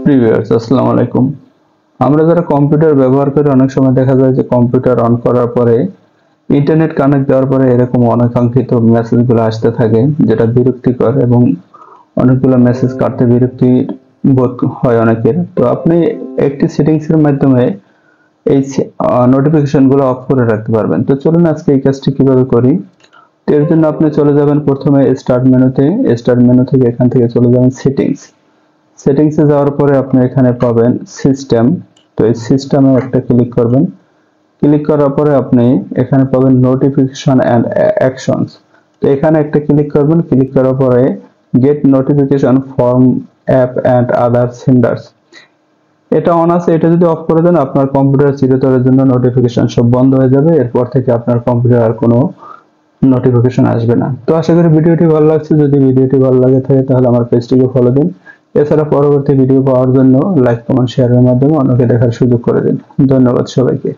প্রিয় ভিউয়ার্স, আসসালামু আলাইকুম। আমরা যারা কম্পিউটার ব্যবহার করি অনেক সময় দেখা যায় যে কম্পিউটার অন করার পরে ইন্টারনেট কানেক্ট দেওয়ার পরে এরকম অনাকাঙ্ক্ষিত মেসেজগুলো আসতে থাকে, যেটা বিরক্তিকর এবং অনেকগুলো মেসেজ কাটতে বিরক্তি বোধ হয় অনেকের। তো আপনি একটি সেটিংসের মাধ্যমে এই নোটিফিকেশনগুলো অফ করে রাখতে পারবেন। তো চলুন আজকে এই কাজটি কিভাবে করি। তো এর জন্য আপনি চলে যাবেন প্রথমে স্টার্ট মেনুতে। স্টার্ট মেনু থেকে এখান থেকে চলে যাবেন সেটিংসে যাওয়ার পরে আপনি এখানে পাবেন সিস্টেম। তো এই সিস্টেমে একটা ক্লিক করবেন। ক্লিক করার পরে আপনি এখানে পাবেন নোটিফিকেশন অ্যান্ড অ্যাকশনস। তো এখানে একটা ক্লিক করবেন। ক্লিক করার পরে get notification from app and other senders, এটা অন আছে। এটা যদি অফ করে দেন আপনার কম্পিউটার চিরতরের জন্য নোটিফিকেশন সব বন্ধ হয়ে যাবে। এরপর থেকে আপনার কম্পিউটার আর কোনো নোটিফিকেশন আসবে না। তো আশা করি ভিডিওটি ভালো লাগছে। যদি ভিডিওটি ভালো লাগে থাকে তাহলে আমার পেজটিকে ফলো দিন। এছাড়া পরবর্তী ভিডিও পাওয়ার জন্য লাইক, কমেন্ট, শেয়ারের মাধ্যমে অন্যকে দেখার সুযোগ করে দিন। ধন্যবাদ সবাইকে।